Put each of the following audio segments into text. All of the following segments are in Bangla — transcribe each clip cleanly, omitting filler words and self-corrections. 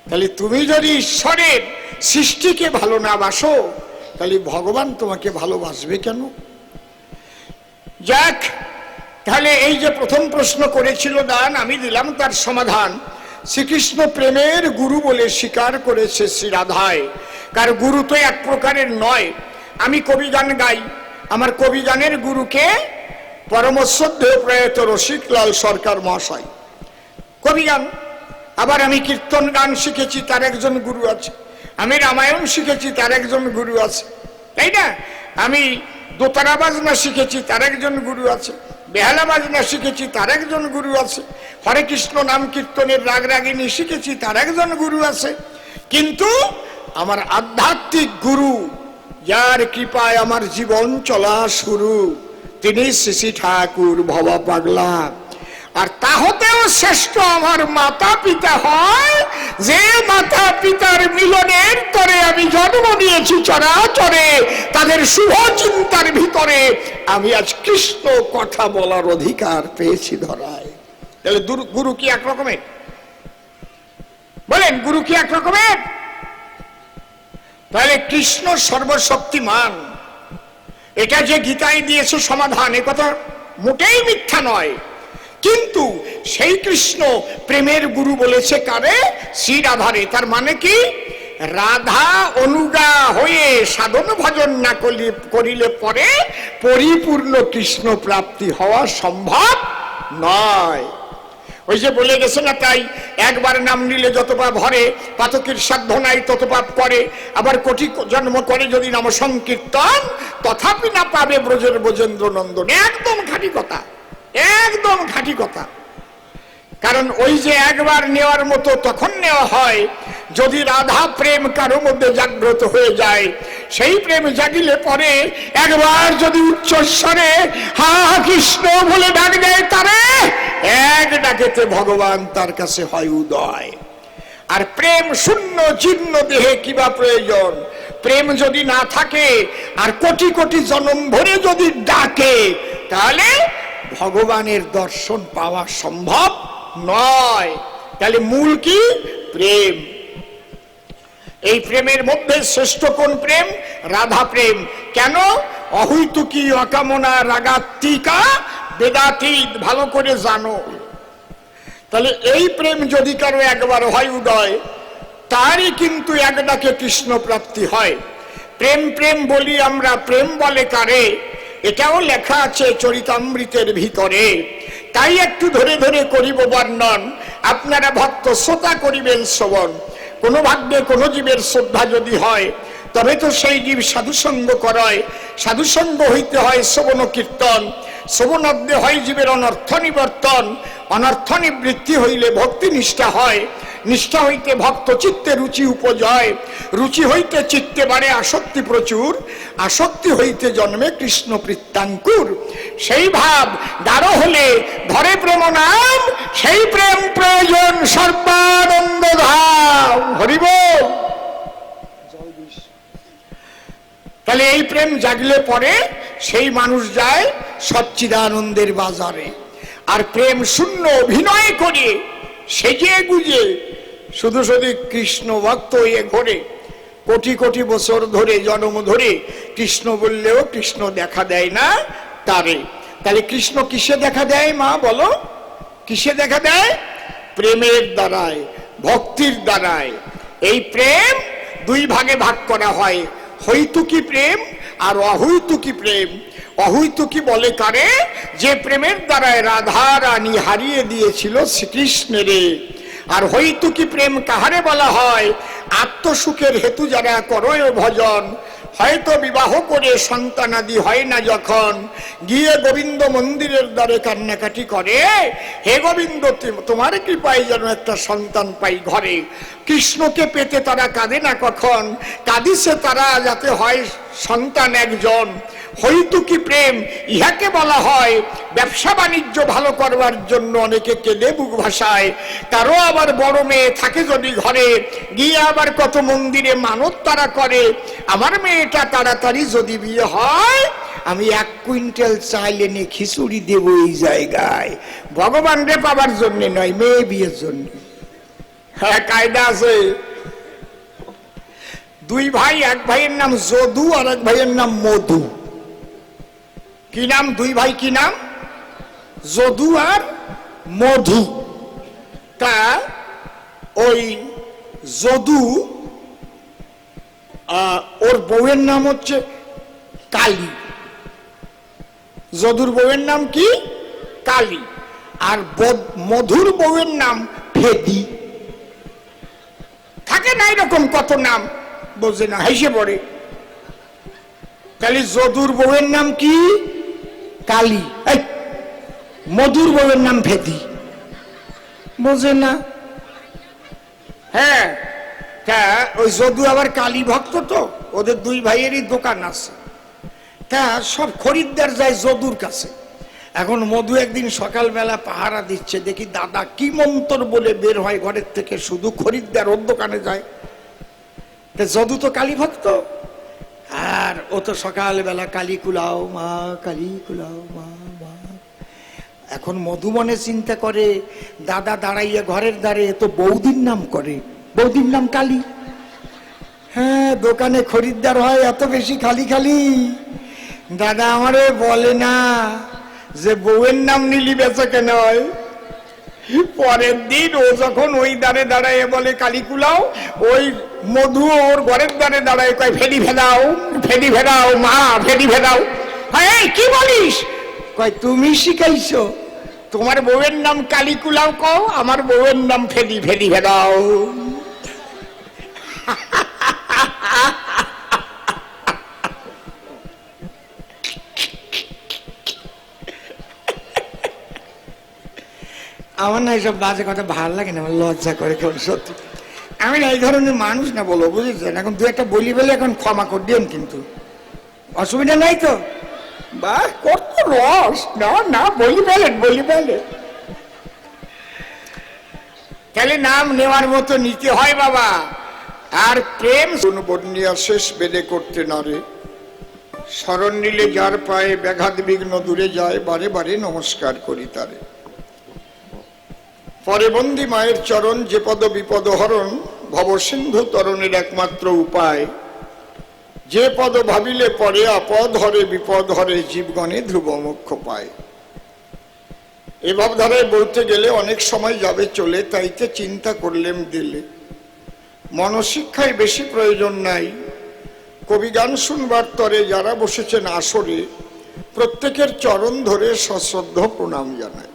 তাহলে তুমি যদি ঈশ্বরের সৃষ্টিকে ভালো না বাসো, তাহলে ভগবান তোমাকে ভালোবাসবে কেন? যাক, তাহলে এই যে প্রথম প্রশ্ন করেছিল দান, আমি দিলাম তার সমাধান। শ্রীকৃষ্ণ প্রেমের গুরু বলে স্বীকার করেছে শ্রী রাধায়। কার গুরু তো এক প্রকারের নয়। আমি কবিগান গাই, আমার কবিগানের গুরুকে পরম শ্রদ্ধেয় প্রয়াত রসিকলাল সরকার মহাশয় কবিগান। আবার আমি কীর্তন গান শিখেছি, তার একজন গুরু আছে। আমি রামায়ণ শিখেছি, তার একজন গুরু আছে, তাই না? আমি দোতারা বাজনা শিখেছি, তার একজন গুরু আছে। বেহালা বাজনা শিখেছি, তার একজন গুরু আছে। হরে কৃষ্ণ নাম কীর্তনের রাগ রাগিনী শিখেছি, তার একজন গুরু আছে। কিন্তু আমার আধ্যাত্মিক গুরু, যার কৃপায় আমার জীবন চলা শুরু, তিনি শ্রী শ্রী ঠাকুর ভবা পাগলা। আর তা হতেও শ্রেষ্ঠ আমার মাতা পিতা হয়, যে মাতা পিতার মিলনের তরে আমি জন্ম নিয়েছি চরাচরে, তাদের শুভ চিন্তার ভিতরে আমি আজ কৃষ্ণ কথা বলার অধিকার পেয়েছি ধরায়। তাহলে গুরু কি এক রকমের? বলেন, গুরু কি এক রকমের? তাহলে কৃষ্ণ সর্বশক্তিমান, এটা যে গীতায় দিয়েছে সমাধান, এ কথা মোটেই মিথ্যা নয়। কিন্তু সেই কৃষ্ণ প্রেমের গুরু বলেছে কারে? শ্রী রাধারে। তার মানে কি? রাধা অনুগা হয়ে সাধন ভজন না করিলে পরে পরিপূর্ণ কৃষ্ণ প্রাপ্তি হওয়া সম্ভব নয়। ওই যে বলে গেছে না, তাই একবার নাম নিলে যত পাপ হরে, পাতকের সাধ্য নাই তত পাপ করে। আবার কোটি জন্ম করে যদি নাম সংকীর্তন, তথাপি না পাবে ব্রজের ব্রজেন্দ্র নন্দন। একদম খাঁটি কথা, একদম খাঁটি কথা। কারণ ওই যে একবার নেওয়ার মতো তখন নেওয়া হয় যদি রাধা প্রেম কারো মধ্যে জাগ্রত হয়ে যায়। সেই প্রেম জাগিলে পরে একবার যদি উচ্চস্বরে হা কৃষ্ণ বলে ডাক দেয় তারে, এক ডাকেতে ভগবান তার কাছে হয় উদয়। আর প্রেম শূন্য জীর্ণ দেহে কিবা প্রয়োজন? প্রেম যদি না থাকে আর কোটি কোটি জন্ম ভরে যদি ডাকে, তাহলে ভগবানের দর্শন পাওয়া সম্ভব নয়। তাহলে মূল কি? প্রেম। এই প্রেমের মধ্যে শ্রেষ্ঠ কোন প্রেম? রাধা প্রেম। কেন? অহৈতুকী অকামনা রাগাত্মিকা বেদাতীত, ভালো করে জানো। তাহলে এই প্রেম যদি কারো একবার হয় উদয়, তারই কিন্তু এক ডাকে কৃষ্ণ প্রাপ্তি হয়। প্রেম প্রেম বলি আমরা, প্রেম বলে কারে? এটাও লেখা আছে চরিতামৃতের ভিতরে। তাই একটু ধরে ধরে করিব বর্ণন, আপনারা ভক্ত শ্রোতা করিবেন শ্রবণ। কোন ভাগ্যে কোন জীবের শ্রদ্ধা যদি হয়, তবে তো সেই জীব সাধুসঙ্গ করায়। সাধুসঙ্গ হইতে হয় শ্রবণ কীর্তন, শ্রবণাদ্যে হয় জীবের অনর্থ নিবর্তন। অনর্থ নিবৃত্তি হইলে ভক্তি নিষ্ঠা হয়, নিষ্ঠা হইতে ভক্ত চিত্তে রুচি উপজয়, রুচি হইতে চিত্তে বাড়ে আসক্তি প্রচুর, আসক্তি হইতে জন্মে কৃষ্ণ প্রীত্যাঙ্কুর। সেই ভাব গাঢ় হলে ধরে প্রেম নাম, সেই প্রেম প্রয়োজন সর্বানন্দ ধাম। হরি বল। তাহলে এই প্রেম জাগলে পরে সেই মানুষ যায় সচ্চিদানন্দের বাজারে। আর প্রেম শূন্য অভিনয় করে সেজে গুজে শুধু শুধু কৃষ্ণ ভক্ত হয়ে ঘোরে, কোটি কোটি বছর ধরে জন্ম ধরে কৃষ্ণ বললেও কৃষ্ণ দেখা দেয় না তারে। তাহলে কৃষ্ণ কিসে দেখা দেয় মা বলো? কিসে দেখা দেয়? প্রেমের দ্বারায়, ভক্তির দ্বারায়। এই প্রেম দুই ভাগে ভাগ করা হয়, হৈতুকী প্রেম আর অহৈতুকী প্রেম। অহৈতুকী বলে কারে? যে প্রেমের দ্বারায় রাধা রানী হারিয়ে দিয়েছিল শ্রীকৃষ্ণেরে। আর হৈতুকী প্রেম কাহারে বলা হয়? আত্মসুখের হেতু যারা করয় ভজন, হয়তো বিবাহ করে সন্তানাদি হয় না যখন, গিয়ে গোবিন্দ মন্দিরের দ্বারে কান্নাকাটি করে, হে গোবিন্দ তোমার কৃপায় যেন একটা সন্তান পাই ঘরে। কৃষ্ণকে পেতে তারা কাঁদে না কখন, কাঁদিছে তারা যাতে হয় সন্তান একজন। হৈতুকী প্রেম ইহাকে বলা হয় ব্যবসা বাণিজ্য ভালো করবার জন্য অনেকে কেঁদে বুক ভাসায়। তারও আবার বড় মেয়ে থাকে যদি ঘরে, গিয়ে আবার কত মন্দিরে মানত তারা করে, আমার মেয়েটা তাড়াতাড়ি যদি বিয়ে হয়, আমি 1 কুইন্টাল চাল এনে খিচুড়ি দেব এই জায়গায়। ভগবান রে পাবার জন্য নয়, মেয়ে বিয়ের জন্য। হ্যাঁ, কায়দা আছে। দুই ভাই, এক ভাইয়ের নাম যদু আর এক ভাইয়ের নাম মধু। কি নাম দুই ভাই, কি নাম? যদু আর মধু। তা ওই যদু, ওর বউয়ের নাম হচ্ছে কালী। যদুর বউয়ের নাম কি? কালী। আর মধুর বউয়ের নাম ফেদি। থাকে না এরকম কত নাম, বোঝে না, হেসে পড়ে। তাহলে যদুর বউয়ের নাম কি? কালী। মধুর বউয়ের নাম ফেদি, বোঝে না। হ্যাঁ, তা ওই যদু আবার কালী ভক্ত, তো ওদের দুই ভাইয়েরই দোকান আছে। তা সব খরিদ্দার যায় যদুর কাছে। এখন মধু একদিন সকালবেলা পাহারা দিচ্ছে, দেখি দাদা কি মন্তর বলে বের হয় ঘরের থেকে, শুধু খরিদ্দার ওর দোকানে যায়। তা যদু তো কালী ভক্ত, আর ও তো সকালবেলা কালী কুলাও মা, কালী কুলাও মা। এখন মধু মনে চিন্তা করে, দাদা দাঁড়াইয়া ঘরের দ্বারে তো বৌদির নাম করে, বৌদির নাম কালী। হ্যাঁ, দোকানে খরিদ্দার হয় এত বেশি, খালি খালি। দাদা আমারে বলে না যে বউয়ের নাম নিলি বেচা কেন হয়। পরের দিন ও যখন ওই দ্বারে দাঁড়ায় বলে কালী কুলাও, ওই মধু ওর ঘরের দ্বারে দাঁড়ায় কয় ফেরি ভেদাও, ফেরি ভেদাও মা, ফেরি ভেদাও। হ্যাঁ, কি বলিস? কয় তুমি শিখাইছো, তোমার বউয়ের নাম কালী কুলাও কও, আমার বউয়ের নাম ফেরি ফেরি ভেদাও। আমার না এইসব বাজে কথা ভালো লাগে না, আমার লজ্জা করে কেমন, সত্যি। আমি না এই ধরনের মানুষ না, বলো, বুঝেছেন? এখন দু একটা বলি বলে এখন ক্ষমা করে দিন, কিন্তু অসুবিধা নাই তো? বা কত রস, না না, বলি বলেন, বলি বলেন। তাহলে নাম নেওয়ার মতো নিতে হয় বাবা। আর প্রেম বর্ণিয়া শেষ বেদে করতে নারে, শরণ নিলে যার পায়ে ব্যাঘাত বিঘ্ন দূরে যায়, বারে বারে নমস্কার করি তারে। পরে বন্দী মায়ের চরণ, যে পদ বিপদ হরণ, ভবসিন্ধু তরণের একমাত্র উপায়। যে পদ ভাবিলে পরে আপদ হরে, বিপদ হরে, জীবগণে ধ্রুব মোক্ষ পায়। এ ভাবধারায় বলতে গেলে অনেক সময় যাবে চলে, তাইতে চিন্তা করলেম দিলে। মনশিক্ষায় বেশি প্রয়োজন নাই, কবি গান শুনবার তরে যারা বসেছেন আসরে, প্রত্যেকের চরণ ধরে সশ্রদ্ধ প্রণাম জানায়।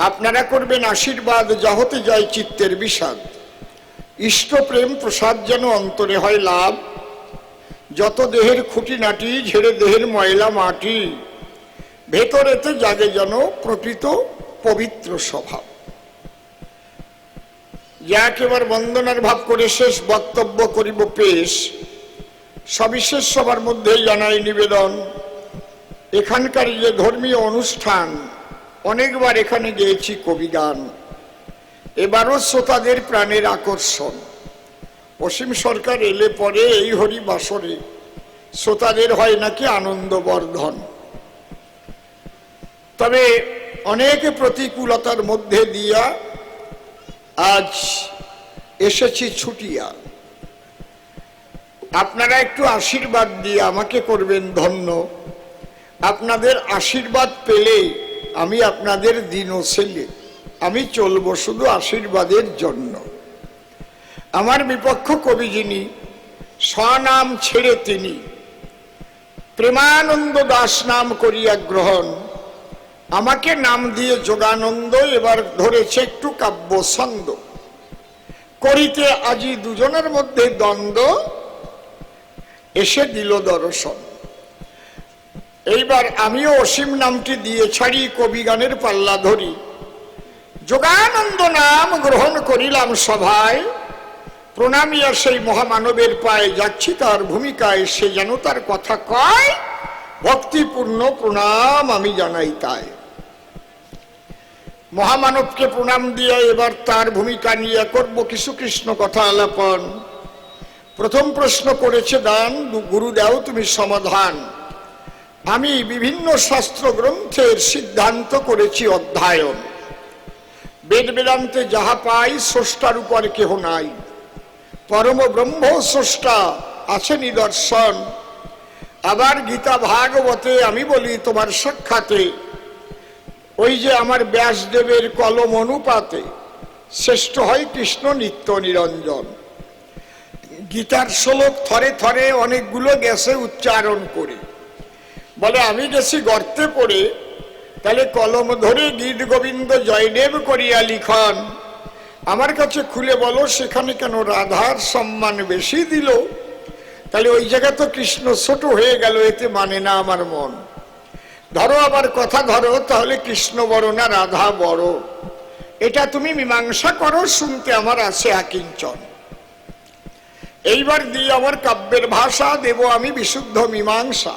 আপনারা করবেন আশীর্বাদ, যা হতে যায় চিত্তের বিষাদ। ইষ্ট প্রেম প্রসাদ যেন অন্তরে হয় লাভ, যত দেহের খুঁটিনাটি ঝেড়ে দেহের ময়লা মাটি, ভেতরেতে জাগে যেন প্রকৃত পবিত্র স্বভাব। যাক এবার বন্দনার ভাব করে শেষ বক্তব্য করিব পেশ। সবিশেষ সবার মধ্যে জানাই নিবেদন, এখানকার যে ধর্মীয় অনুষ্ঠান, অনেকবার এখানে গেয়েছি কবি গান, এবারও শ্রোতাদের প্রাণের আকর্ষণ। অসীম সরকার এলে পরে এই হরি বাসরে শ্রোতাদের হয় নাকি আনন্দ বর্ধন। তবে অনেক প্রতিকূলতার মধ্যে দিয়া আজ এসেছি ছুটিয়া। আপনারা একটু আশীর্বাদ দিয়ে আমাকে করবেন ধন্য। আপনাদের আশীর্বাদ পেলে আমি আপনাদের দিন ও ছেলে, আমি চলবো শুধু আশীর্বাদের জন্য। আমার বিপক্ষ কবি যিনি, স্বনাম ছেড়ে তিনি প্রেমানন্দ দাস নাম করিয়া গ্রহণ, আমাকে নাম দিয়ে যোগানন্দ এবার ধরেছে একটু কাব্য ছন্দ। করিতে আজি দুজনের মধ্যে দ্বন্দ্ব, এসে দিল দর্শন। এইবার আমিও অসীম নামটি দিয়ে ছাড়ি, কবি গানের পাল্লা ধরি। যোগানন্দ নাম গ্রহণ করিলাম সভায়, প্রণামিয়া সেই মহামানবের পায়ে যাচ্ছি তার ভূমিকায়, সে যেন তার কথা কয়, ভক্তিপূর্ণ প্রণাম আমি জানাই তাই। মহামানবকে প্রণাম দিয়ে এবার তার ভূমিকা নিয়ে করব কিছু কৃষ্ণ কথা আলাপন। প্রথম প্রশ্ন করেছে দান, গুরু দাও তুমি সমাধান। আমি বিভিন্ন শাস্ত্র গ্রন্থের সিদ্ধান্ত করেছি অধ্যয়ন। বেদ বেদান্তে যাহা পাই স্রষ্টার উপর কেহ নাই, পরম ব্রহ্ম স্রষ্টা আছে নিদর্শন। আবার গীতা ভাগবতে আমি বলি তোমার সাক্ষাতে ওই যে আমার ব্যাসদেবের কলম অনুপাতে শ্রেষ্ঠ হয় কৃষ্ণ নিত্য নিরঞ্জন। গীতার শ্লোক থরে থরে অনেকগুলো গেছে উচ্চারণ করে, বলে আমি গেছি গর্তে পড়ে, তাহলে কলম ধরে গীত গোবিন্দ জয়দেব করিয়া লিখন, আমার কাছে খুলে বলো সেখানে কেন রাধার সম্মান বেশি দিল? তাহলে ওই জায়গা তো কৃষ্ণ ছোট হয়ে গেল, এতে মানে না আমার মন। ধরো আবার কথা ধরো, তাহলে কৃষ্ণ বড় না রাধা বড়, এটা তুমি মীমাংসা করো, শুনতে আমার আছে আকিঞ্চন। এইবার দিয়ে আমার কাব্যের ভাষা দেব আমি বিশুদ্ধ মীমাংসা।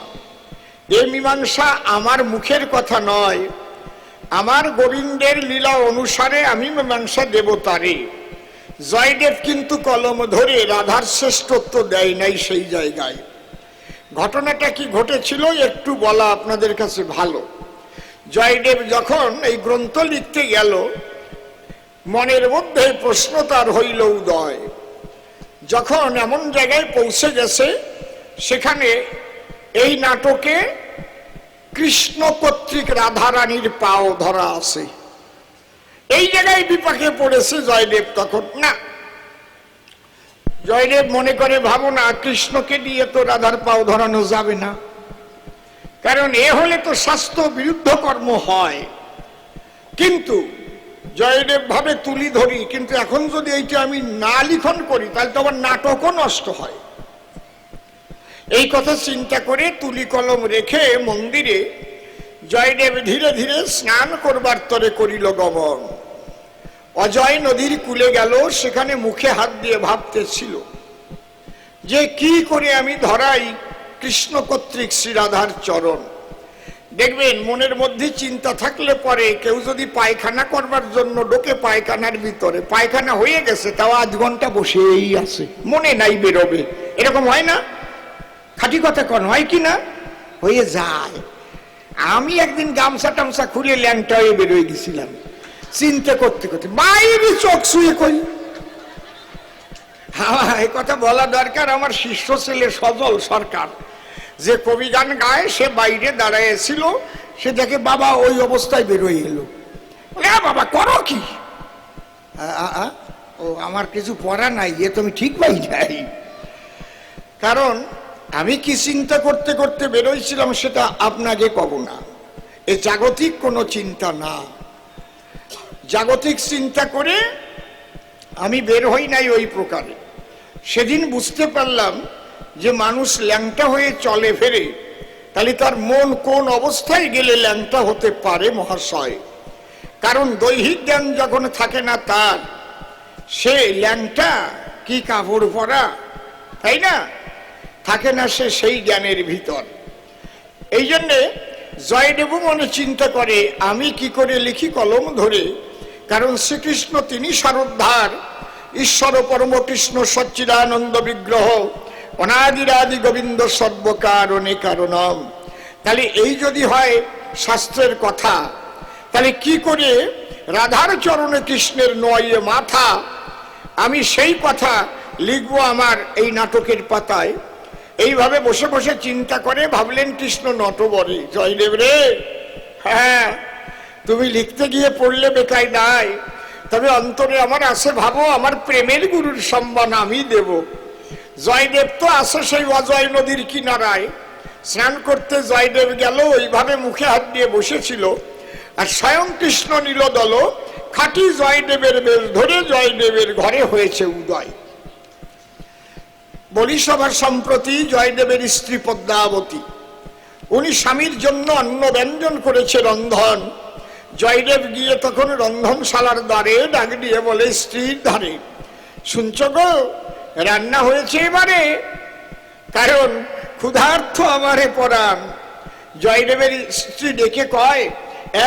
এই মীমাংসা আমার মুখের কথা নয়, আমার গোবিন্দের লীলা অনুসারে আমি মীমাংসা দেব তারে। জয়দেব কিন্তু কলম ধরে রাধার শ্রেষ্ঠত্ব দেয় নাই সেই জায়গায়। ঘটনাটা কি ঘটেছিল একটু বলা আপনাদের কাছে ভালো। জয়দেব যখন এই গ্রন্থ লিখতে গেল, মনের মধ্যে প্রশ্ন তার হইল উদয়। যখন এমন জায়গায় পৌঁছে গেছে সেখানে এই নাটকে কৃষ্ণ কর্তৃক রাধারানীর পাও ধরা আছে, এই জায়গায় বিপাকে পড়েছে জয়দেব। তখন না, জয়দেব মনে করে ভাবনা কৃষ্ণকে দিয়ে তো রাধার পাও ধরানো যাবে না, কারণ এ হলে তো শাস্ত্র বিরুদ্ধ কর্ম হয়। কিন্তু জয়দেব ভাবে তুলি ধরি, কিন্তু এখন যদি এইটা আমি না লিখন করি তাহলে তো আমার নাটকও নষ্ট হয়। এই কথা চিন্তা করে তুলি কলম রেখে মন্দিরে জয়দেব ধীরে ধীরে স্নান করবার তরে করিল গমন। অজয় নদীর কূলে গেল, সেখানে মুখে হাত দিয়ে ভাবতেছিল যে কি করে আমি ধরাই কৃষ্ণ কর্তৃক শ্রী রাধার চরণ। দেখবেন মনের মধ্যে চিন্তা থাকলে পরে কেউ যদি পায়খানা করবার জন্য ঢোকে পায়খানার ভিতরে, পায়খানা হয়ে গেছে তাও আধ ঘন্টা বসেই আছে, মনে নাই বেরোবে, এরকম হয় না? খাঁটি কথা কোন হয় কি না? হয়ে যায়। আমি একদিন গামছা টামছা খুলে ল্যাংটা হয়ে বেরোয় গেছিলাম, চিন্তা করতে করতে বাইরে চোখ শুয়ে কই। এই কথা বলা দরকার। আমার শিষ্য ছেলে সজল সরকার যে কবি গান গায়, সে বাইরে দাঁড়াইছিল, সে দেখে বাবা ওই অবস্থায় বেরোয় এলো। বাবা করো কি? ও আমার কিছু পড়া নাই, এ তুমি ঠিক পাই যাই। কারণ আমি কি চিন্তা করতে করতে বেরোইছিলাম সেটা আপনাকে কব না, এ জাগতিক কোনো চিন্তা না। জাগতিক চিন্তা করে আমি বের হই নাই ওই প্রকারে। সেদিন বুঝতে পারলাম যে মানুষ ল্যাংটা হয়ে চলে ফেরে, তাহলে তার মন কোন অবস্থায় গেলে ল্যাংটা হতে পারে মহাশয়? কারণ দৈহিক জ্ঞান যখন থাকে না তার, সে ল্যাংটা কি কাপড় পরা, তাই না, থাকে না সে সেই জ্ঞানের ভিতর। এই জন্যে জয়দেব মনে চিন্তা করে আমি কি করে লিখি কলম ধরে, কারণ শ্রীকৃষ্ণ তিনি সারোদ্ধার, ঈশ্বর পরম কৃষ্ণ সচ্চিদানন্দ বিগ্রহ, অনাদিরাদি গোবিন্দ সর্বকারণে কারণম। তাহলে এই যদি হয় শাস্ত্রের কথা, তাহলে কি করে রাধার চরণে কৃষ্ণের নয়ে মাথা, আমি সেই কথা লিখবো আমার এই নাটকের পাতায়। এইভাবে বসে বসে চিন্তা করে ভাবলেন কৃষ্ণ নটবরে, জয়দেব রে, হ্যাঁ তুমি লিখতে গিয়ে পড়লে বেকায় দায়, তবে অন্তরে আমার আছে ভাবো আমার প্রেমের গুরুর সম্মান আমি দেব। জয়দেব তো আছে সেই অজয় নদীর কিনারায়, স্নান করতে জয়দেব গেল, ওইভাবে মুখে হাত দিয়ে বসেছিল, আর স্বয়ং কৃষ্ণ নীলদল খাঁটি জয়দেবের বেশ ধরে জয়দেবের ঘরে হয়েছে উদয়। বলি সভার সম্প্রতি জয়দেবের স্ত্রী পদ্মাবতী, উনি স্বামীর জন্য অন্ন ব্যঞ্জন করেছে রন্ধন। জয়দেব গিয়ে তখন রন্ধনশালার দ্বারে ডাক দিয়ে বলে স্ত্রীর ধারে, শুনছ গো রান্না হয়েছে এবারে, কারণ ক্ষুধার্থ আমারে পরাণ। জয়দেবের স্ত্রী ডেকে কয়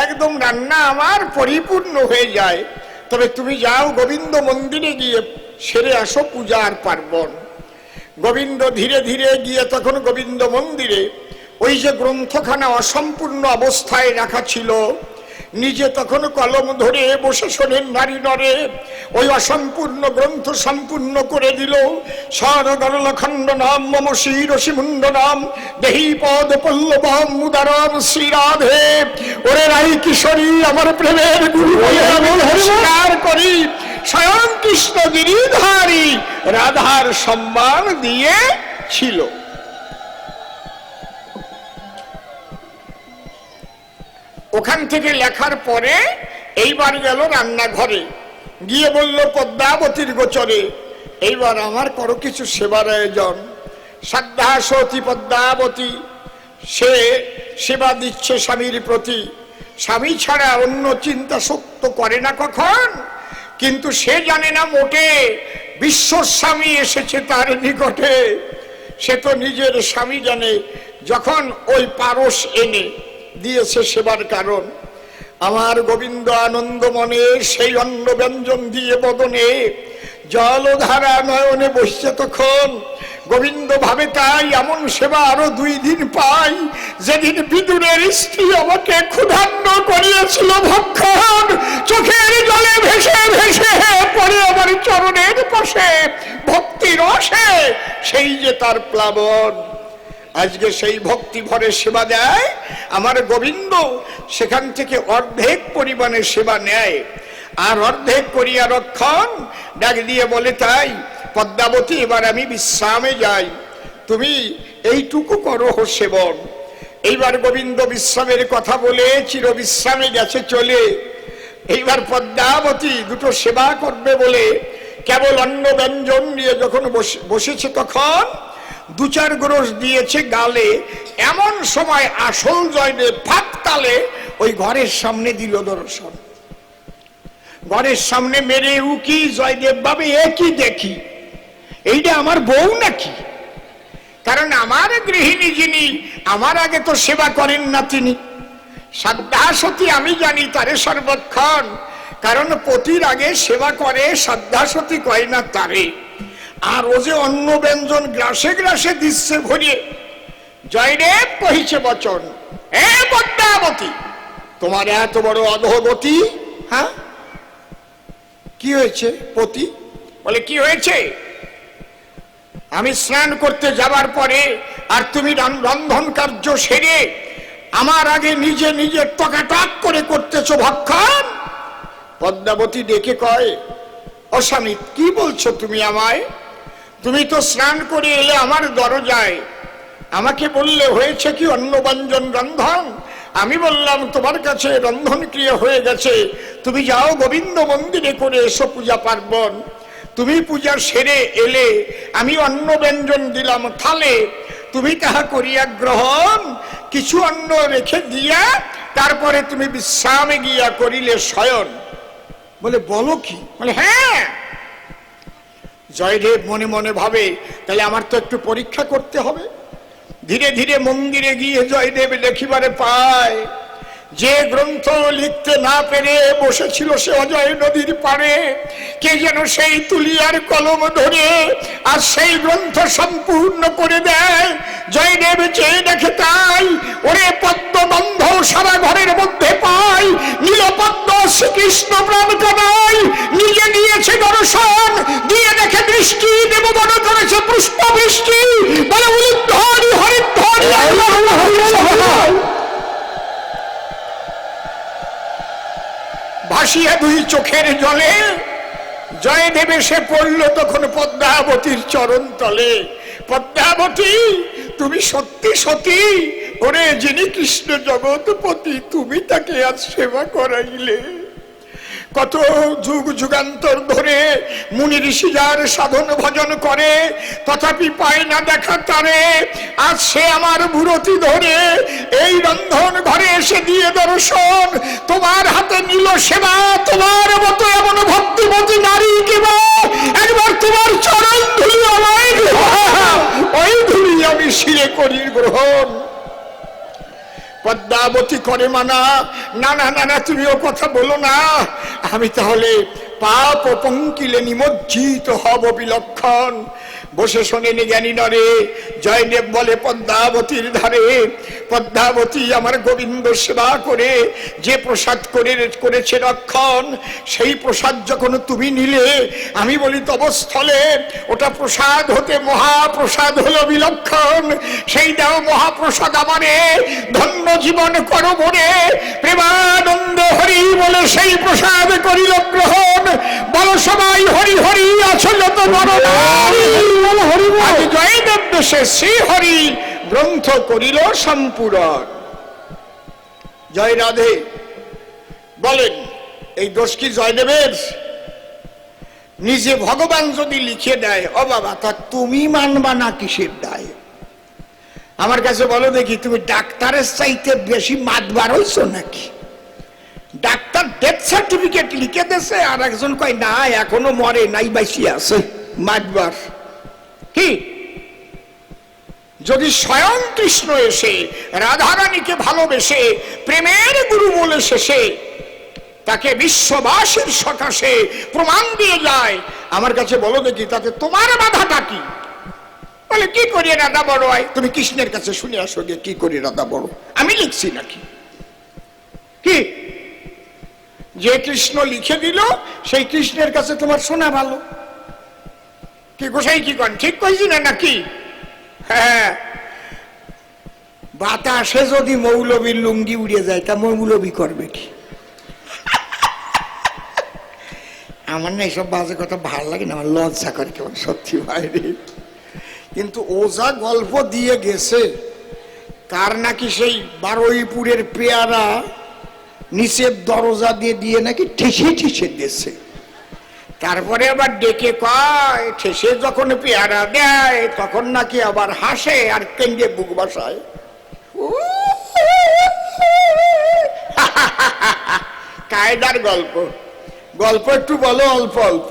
একদম রান্না আমার পরিপূর্ণ হয়ে যায়, তবে তুমি যাও গোবিন্দ মন্দিরে গিয়ে সেরে আসো পূজার পার্বণ। গোবিন্দ ধীরে ধীরে গিয়ে তখন গোবিন্দ মন্দিরে ওই যে গ্রন্থখানা অসম্পূর্ণ অবস্থায় রাখা ছিল, নিজে তখন কলম ধরে বসে শোনেন নারী নরে ওই অসম্পূর্ণ গ্রন্থ সম্পূর্ণ করে দিল। স্বরগরলখণ্ড নাম মম শিরসি মুন্ড নাম দেহি পদ পল্লবম মুদারম শ্রীরাধে। ওরে রাই কিশোরী আমার প্রেমের গুরু বলে আমি নমস্কার করি। স্বয়ং কৃষ্ণ গিরিধারী রাধার সম্মান দিয়েছিল। ওখান থেকে লেখার পরে এইবার গেল রান্নাঘরে, গিয়ে বলল পদ্মাবতীর গোচরে এইবার আমার করো কিছু সেবার আয়োজন। শ্রদ্ধা সতী পদ্মাবতী সে সেবা দিচ্ছে স্বামীর প্রতি। স্বামী ছাড়া অন্য চিন্তা শক্ত করে না কখন, কিন্তু সে জানে না মোটে বিশ্বস্বামী এসেছে তার নিকটে। সে তো নিজের স্বামী জানে। যখন ওই পারস এনে দিয়েছে সেবার কারণ, আমার গোবিন্দ আনন্দ মনে সেই অন্ন ব্যঞ্জন দিয়ে বদনে জলধারা নয়নে বসছে তখন। গোবিন্দ ভাবে তাই এমন সেবা আরো 2 দিন পাই, যেদিন বিদুরের স্ত্রী আমাকে ক্ষুধান্ন করিয়েছিল ভক্ষণ। চোখের জলে ভেসে ভেসে পড়ে আমার চরণের পাশে ভক্তি রসে সেই যে তার প্লাবন। আজকে সেই ভক্তি ভরে সেবা দেয় আমার গোবিন্দ, সেখান থেকে অর্ধেক পরিমাণে সেবা নেয় আর অর্ধেক করিয়া রক্ষণ। ডাক দিয়ে বলে তাই পদ্মাবতী এবার আমি বিশ্রামে যাই, তুমি এইটুকু করো সেবন। এইবার গোবিন্দ বিশ্রামের কথা বলে চির বিশ্রামে গেছে চলে। এইবার পদ্মাবতী দুটো সেবা করবে বলে কেবল অন্ন ব্যঞ্জন নিয়ে যখন বসেছে তখন 2-4 গ্রস দিয়েছে গালে। এমন সময় আসল জয়দেব ফাঁক তালে ওই ঘরের সামনে দিল দর্শন। ঘরের সামনে মেরে উকি জয়দেব ভাবে একই দেখি, এইটা আমার বউ নাকি? কারণ আমার গৃহিণী যিনি আমার আগে তো সেবা করেন না তিনি। শ্রদ্ধা সতী আমি জানি তারে সর্বক্ষণ, কারণ পতির আগে সেবা করে শ্রদ্ধা সতী কয় না তারে। আর ও যে অন্ন ব্যঞ্জন গ্রাসে গ্রাসে দিচ্ছে ভরিয়ে। জয়দেব কহিছে বচন, এ পদ্মাবতী তোমার এত বড় অধোগতি? হ্যাঁ কি হয়েছে পতি? বলে কি হয়েছে? আমি স্নান করতে যাবার পরে আর তুমি রন্ধন কার্য সেরে আমার আগে নিজে নিজে টকাটক করে করতেছো ভক্ষণ। পদ্মাবতী ডেকে কয়, ও স্বামী কি বলছো তুমি আমায়? তুমি তো স্নান করে এলে আমার দরজায়, আমাকে বললে হয়েছে কি অন্ন ব্যঞ্জন রন্ধন? আমি বললাম তোমার কাছে রন্ধন ক্রিয়া হয়ে গেছে, তুমি যাও গোবিন্দ মন্দিরে করে এসো পূজা পার্বণ। তুমি পূজা সেরে এলে আমি অন্ন ব্যঞ্জন দিলাম থালে, তুমি তাহা করিয়া গ্রহণ, কিছু অন্ন রেখে দিয়া তারপরে তুমি বিশ্রামে গিয়া করিলে শয়ন। বলে বলো কি? বলে হ্যাঁ। জয়দেব মনে মনে ভাবে তাহলে আমার তো একটু পরীক্ষা করতে হবে। ধীরে ধীরে মন্দিরে গিয়ে জয়দেব দেখিবারে পায় যে গ্রন্থ লিখতে না পেরে বসেছিল সে অজয় নদীর পাড়ে, কে যেন সেই তুলিয়ার কলম ধরে আর সেই গ্রন্থ সম্পূর্ণ করে দেয়। জয়দেব চেয়ে দেখে তাই, ওরে পদ্মবন্ধ সারা ঘরের মধ্যে পাই, নীলপদ্ম শ্রীকৃষ্ণ প্রাণ কানাই নিজে দিয়েছে দর্শন। দিয়ে দেখে দৃষ্টি দেবগণ করেছে পুষ্প বৃষ্টি, বলে উলুধ্বনি হরিধ্বনি ভাসিয়া 2 চোখের জলে জয়দেব এসে পড়ল তখন পদ্মাবতীর চরণ তলে। পদ্মাবতী তুমি সত্যি সতী? ওরে যিনি কৃষ্ণ জগৎপতি তুমি তাকে আজ সেবা করাইলে। কত যুগ যুগান্তর ধরে মুনি ঋষি যার সাধন ভজন করে তথাপি পায় না দেখা তারে, আজ সে আমার ভুরতি ধরে এই রন্ধন ঘরে এসে দিয়ে দর্শন। তোমার হাতে নিল সেবা, তোমার মতো এমন ভক্তিমতী নারী কিবা একবার তোমার চরণ ধুলি আমায়, ওই ধুলি আমি শিরে করি গ্রহণ। পদ্মাবতী করে মানা, না না না না তুমি ও কথা বলো না, আমি তাহলে পাপ ও পঙ্কিলে নিমজ্জিত হব বিলক্ষণ। বসে শোনেন জ্ঞানী নরে, জয়দেব বলে পদ্মাবতীর ধারে, পদ্মাবতী আমার গোবিন্দ সেবা করে যে প্রসাদ করেছে রক্ষণ, সেই প্রসাদ যখন তুমি নিলে, আমি বলি তব স্থলে ওটা প্রসাদ হতে মহাপ্রসাদ হলো বিলক্ষণ। সেই দাও মহাপ্রসাদ আমারে, ধন্য জীবন করো ভরে, প্রেমানন্দ হরি বলে সেই প্রসাদ করিল গ্রহণ। বলো সবাই হরি হরি, আসল তো বড় আজ জয়দেব দেশে শ্রী হরি গ্রন্থ করিল সম্পূরণ। জয় রাধে। বলেন এই দোষ কি জয়দেবের? নিজে ভগবান যদি লিখে দেয়, ও বাবা তা তুমি মানবা না কিসের দায়? আমার কাছে বলো দেখি, তুমি ডাক্তারের চাইতে বেশি মাতবার হইছো নাকি? ডাক্তার ডেথ সার্টিফিকেট লিখে দিয়েছে, আর একজন কয় না এখনো মরে নাই, বাইসি আছে, মাতবার কি? যদি স্বয়ং কৃষ্ণ এসে রাধারানীকে ভালোবেসে প্রেমের গুরু বলে শেষে তাকে বিশ্ববাসীর সকাশে প্রমাণ দিয়ে যায়, আমার কাছে বলো দেখি তাতে তোমার বাধাটা কি? বলে কি করে রাধা বড় হয়? তুমি কৃষ্ণের কাছে শুনে আসো গে, কি করে রাধা বড়? আমি লিখছি নাকি? কি যে কৃষ্ণ লিখে দিল সেই কৃষ্ণের কাছে তোমার শোনা ভালো। কি গোসাই কি কন, ঠিক কইছি না নাকি? হ্যাঁ, বাতাসে যদি মৌলবীর লুঙ্গি উড়ে যায় তা মৌলবী করবে কি? আমার না এইসব বাজে কথা ভালো লাগে না, আমার লজ্জা করে কেমন, সত্যি বাইরে। কিন্তু ও যা গল্প দিয়ে গেছে, তার নাকি সেই বারুইপুরের পেয়ারা নিচের দরজা দিয়ে দিয়ে নাকি ঠেসে ঠেসে দিয়েছে। তারপরে আবার ডেকে কয়, ঠেসে যখন পেয়ারা দেয় তখন নাকি আবার হাসে আর কেন্দ্রে বুক বসায়। কায়দার গল্প, গল্প একটু বলো অল্প অল্প।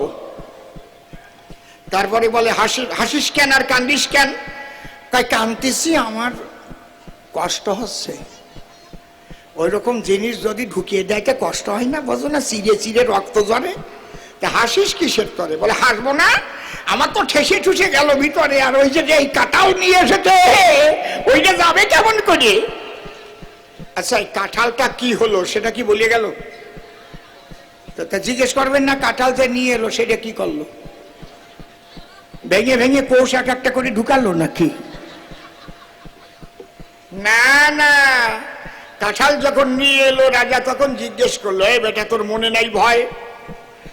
তারপরে বলে হাসিস কেন আর কান্দিস কেন? তাই কান্দিছি, আমার কষ্ট হচ্ছে। ওই রকম জিনিস যদি ঢুকিয়ে দেয় তা কষ্ট হয় না? বোঝো না, চিড়ে চিড়ে রক্ত ঝরে। তা হাসিস কিসের তরে? বলে হাসবো না, আমার তো ঠেসে ঠুসে গেল ভিতরে, আর ওই যে এই কাঁঠাল নিয়ে এসেছে ওইটা যাবে কেমন করে? আচ্ছা এই কাঁঠালটা কি হলো সেটা কি বলে গেল? তা জিজ্ঞেস করবেন না, কাঁঠাল যে নিয়ে এলো সেটা কি করলো? ভেঙে ভেঙে কোষ এক একটা করে ঢুকালো নাকি? না না, কাঁঠাল যখন নিয়ে এলো রাজা তখন জিজ্ঞেস করলো, এ বেটা তোর মনে নাই ভয়?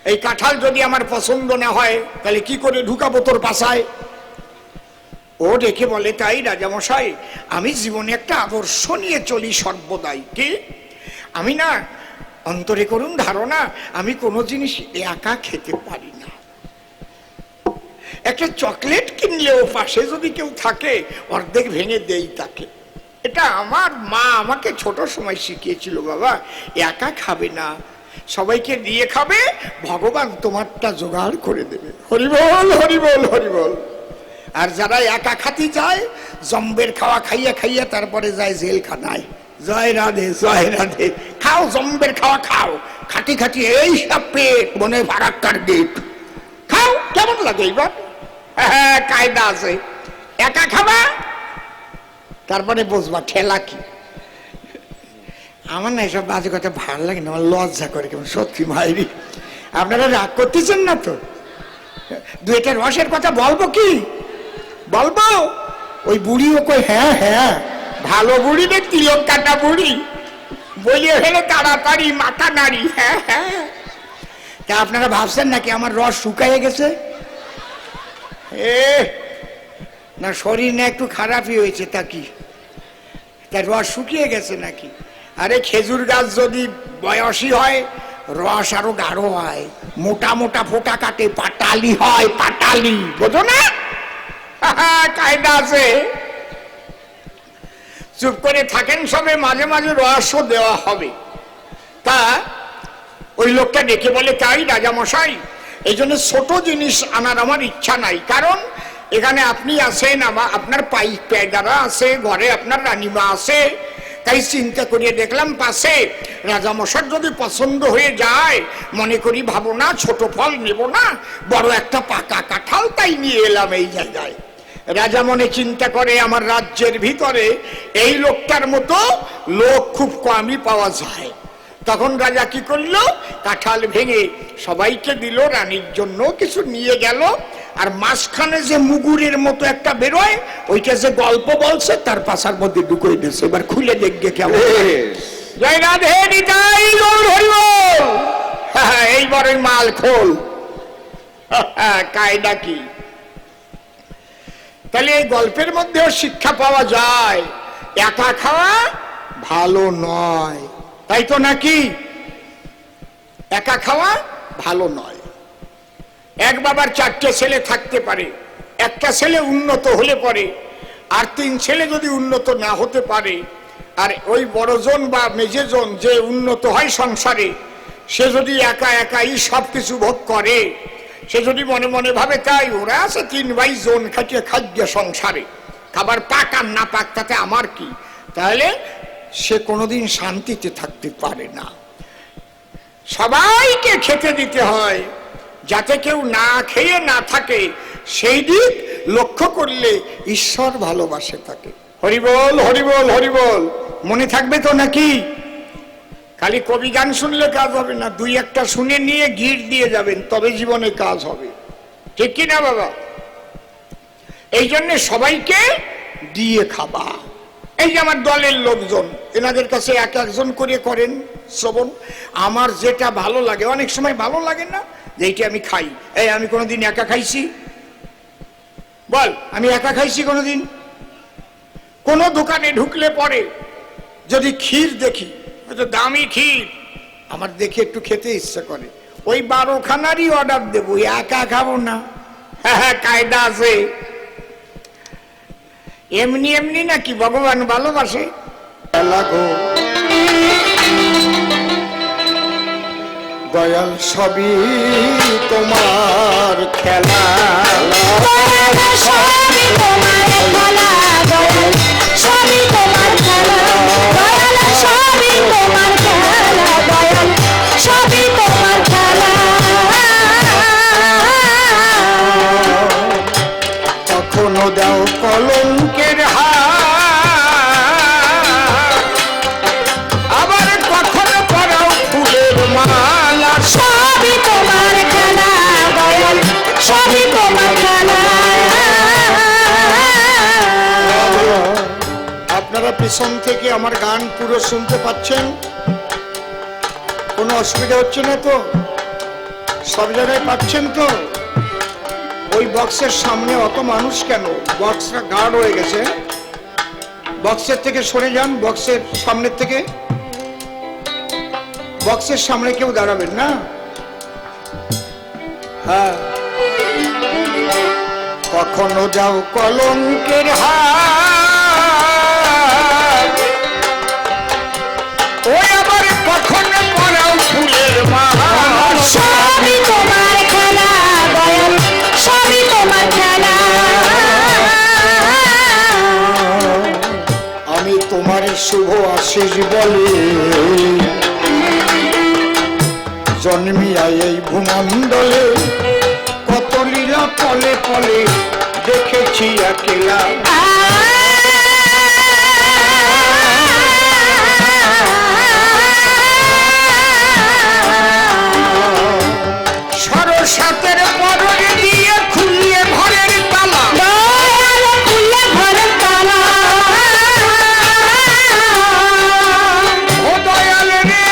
এই কাঁঠাল যদি আমার পছন্দ না হয় তাহলে কি করে ঢুকাবো তোর পাশায়? ও ডেকে বলে, তাই রাজামশাই, আমি জীবনে একটা আদর্শ নিয়ে চলি সর্বদাই। কি? আমি না, অন্তরে করুন ধারণা, আমি কোনো জিনিস একা খেতে পারি না। একটা চকলেট কিনলেও পাশে যদি কেউ থাকে অর্ধেক ভেঙে দেই তাকে। এটা আমার মা আমাকে ছোট সময় শিখিয়েছিল, বাবা একা খাবে না, সবাইকে দিয়ে খাবে, ভগবান তোমারটা জোগাড় করে দেবে। হরিবল হরিবল হরিবল। আর যারা একা খাতি যায়, জম্বের খাওয়া খাইয়া খাইয়া তারপরে যায় জেলখানায়। জয় রাধে জয় রাধে। খাও জম্বের খাওয়া খাও, খাটি খাটি এই সব পেট, মনে ফারাক্কার গেট খাও। কেমন লাগে এইবার? হ্যাঁ কায়দা আছে, একা খাবা তারপরে বুঝবা ঠেলা কি। আমার না এসব বাজে কথা ভালো লাগে না, আমার লজ্জা করে কেমন, সত্যি মায়েরি। আপনারা রাগ করতেছেন না তো? দু একটা রসের কথা বলবো কি? বলবো? ওই বুড়িও কই হ্যাঁ হ্যাঁ, ভালো বুড়ি রে, তিলক কাটা বুড়ি, বলিয়ে ফেলে তাড়াতাড়ি মাথা নাড়ি। হ্যাঁ হ্যাঁ। তা আপনারা ভাবছেন নাকি আমার রস শুকাইয়ে গেছে? না, শরীর না একটু খারাপই হয়েছে, তা কি তার রস শুকিয়ে গেছে নাকি? আরে খেজুর গাছ যদি বয়সী হয় রস আরো গাঢ় হয়, মোটা মোটা ফোঁটা কাটে, পাটালি হয়, পাটালি, বোঝো না? কায়দা আছে। চুপ করে থাকেন সবে, মাঝে মাঝে রসও দেওয়া হবে। তা ওই লোকটা ডেকে বলে, তাই রাজামশাই, এই জন্য ছোট জিনিস আনার আমার ইচ্ছা নাই, কারণ এখানে আপনি আছেন, আপনার পাইদারা আছে, ঘরে আপনার রানীমা আছে, তাই চিন্তা করিয়ে দেখলাম পাশে রাজামশার যদি পছন্দ হয়ে যায়, মনে করি ভাবো না ছোট ফল নেব না, বড় একটা পাকা কাঁঠাল, তাই নিয়ে এলাম এই জায়গায়। রাজা মনে চিন্তা করে আমার রাজ্যের ভিতরে এই লোকটার মতো লোক খুব কমই পাওয়া যায়। তখন রাজা কি করলো, কাঁঠাল ভেঙে সবাইকে দিল, রানীর জন্য কিছু নিয়ে গেল। আর মাঝখানে যে মুগুরের মতো একটা বেরোয়, ওইটা যে গল্প বলছে তার পাশার মধ্যে ঢুকিয়ে দিয়েছে। এবার খুলে দেখবে কেমন। জয় রাধে নিতাই গৌর হরি বল। এইবারে মাল খোল। কায়দা কি? তাহলে এই গল্পের মধ্যেও শিক্ষা পাওয়া যায়, একা খাওয়া ভালো নয়, তাই তো নাকি? একা খাওয়া ভালো নয়। এক বাবার 4টে ছেলে থাকতে পারে, একটা ছেলে উন্নত হলে পরে, আর 3 ছেলে যদি উন্নত না হতে পারে, আর ওই বড়জন বা মেজেজন যে উন্নত হয় সংসারে, সে যদি একা একাই সবকিছু ভোগ করে, সে যদি মনে মনে ভাবে তাই ওরা আছে 3 ভাই জন খাটিয়ে খাদ্য সংসারে, খাবার পাক আর না পাক তাতে আমার কি, তাহলে সে কোনোদিন শান্তিতে থাকতে পারে না। সবাইকে খেতে দিতে হয়, যাতে কেউ না খেয়ে না থাকে, সেই দিক লক্ষ্য করলে ঈশ্বর ভালোবাসে তাকে। হরিবল হরিবল হরিবল, মনে থাকবে তো নাকি? খালি কবি গান শুনলে কাজ হবে না, 2-1টা শুনে নিয়ে গিট দিয়ে যাবেন, তবে জীবনে কাজ হবে, ঠিক কি না বাবা? এই জন্য সবাইকে দিয়ে খাবা। এই যে আমার দলের লোকজন, এনাদের কাছে এক একজন করে করেন শ্রবণ। আমার যেটা ভালো লাগে, অনেক সময় ভালো লাগে না যে এইটা আমি খাই। এই আমি কোনোদিন একা খাইছি? বল, আমি একা খাইছি কোনোদিন? কোনো দোকানে ঢুকলে পরে যদি ক্ষীর দেখি, হয়তো দামি ক্ষীর, আমার দেখে একটু খেতে ইচ্ছা করে, ওই 12খানারই অর্ডার দেবো, একা খাবো না। হ্যাঁ, কায়দা আছে। এমনি এমনি নাকি ভগবান ভালোবাসে? দয়াল সবই তোমার খেলা, সবই তোমার খেলা, দয়াল সবই তোমার খেলা, দয়াল সবই তোমার খেলা, দয়াল সবই তোমার খেলা। কখনো দাও কলঙ্কের হাত, আবার কখনো পরাও ফুলের মালা, সবই তোমার খেলা, দয়াল সবই তোমার খেলা। আপনারা পিছন থেকে আমার গান পুরো শুনতে পাচ্ছেন? কোনো অসুবিধা হচ্ছে না তো? সব জায়গায় পাচ্ছেন তো? ওই বক্সের সামনে অত মানুষ কেন? বক্সটা গার্ড হয়ে গেছে, বক্সের থেকে সরে যান, বক্সের সামনের থেকে। বক্সের সামনে কেউ দাঁড়াবেন না। হ্যাঁ, কখনো যাও কলঙ্কের হাত, ওই আবার কখনো পরাও ফুলের মালা, সবই তোমার খেলা, দয়াল সবই তোমার খেলা। আমি তোমার শুভ আশিস বলে জন্মিয়া এই ভূমণ্ডলে, কত লীলা পলে পলে দেখেছি একলা। সরসাতের পরনে দিয়ে খুলিয়ে ঘরের তালা, খুলে ঘরের তালা, ও দয়াল রে,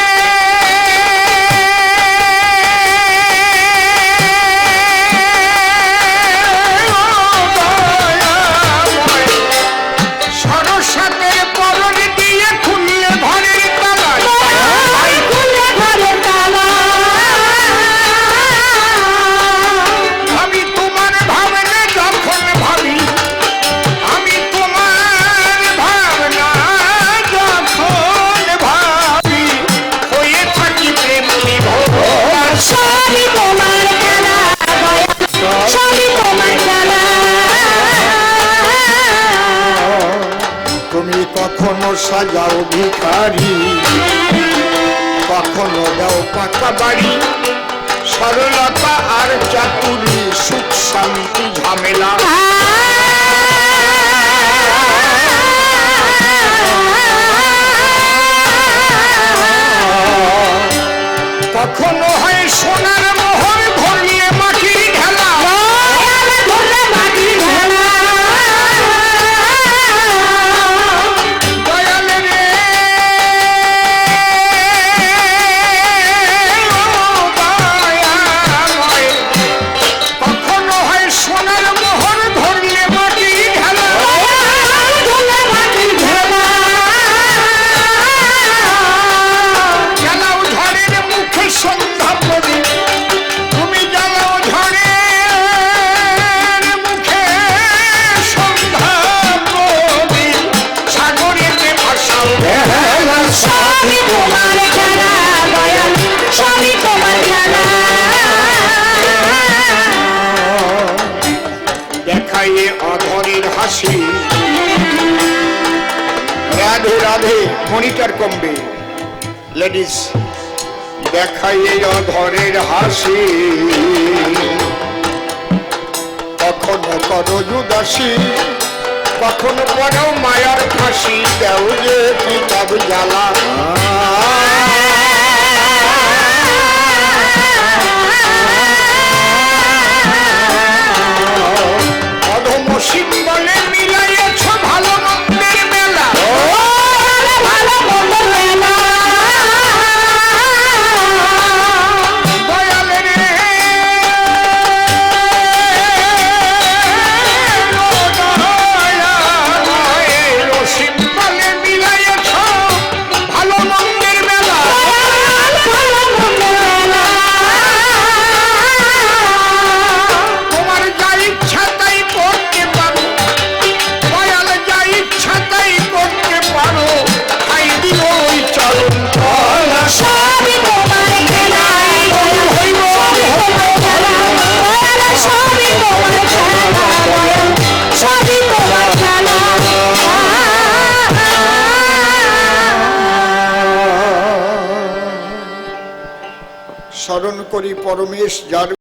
সাজাও ভিখারি, কখনো দাও পাকা বাড়ি, সরলতা আর চাতুরি, সুখ শান্তি ঝামেলা। কখনো হয় সোনার মোহর, ধরলে মাটির ঢেলা। দয়াল রে দয়াময়, কখনো হয় সোনার মোহর, ধরলে মাটির ঢেলা। জ্বালাও ঝড়ের মুখে সন্ধ্যা প্রদীপ, তুমি জ্বালাও ঝড়ের মুখে সন্ধ্যা প্রদীপ, সাগরেতে ভাসাও ভেলা। সবই তোমার খেলা দয়াল, সবই তোমার খেলা। দেখাইয়ে অধরের হাসি, রাধে রাধে মনিটর কমবে লেডিস, দেখাইয়ে অধরের হাসি, কখনো করো উদাসী, কখনো করো মায়ার ফাঁসি, দেও যে কিতাব জ্বালা। অধম সিম্বলে মিলাইয়েছ ভালো মন্দের মেলা। ভালো মন্দ মেলা। দয়াল রে সিম্বলে মিলাইয়েছ ভালো মন্দের মেলা। ভালো মন্দ মেলা। তোমার যা ইচ্ছা তাই করতে পারো, দয়াল যা ইচ্ছা তাই করতে পারো, খাই দিল ওই চরণ তলা। সবই তোমার খেলা দয়াল, হইব তোমার খেলা দয়াল, সবই তোমার খেলা দয়াল, সবই তোমার খেলা। স্মরণ করি পরমেশ যার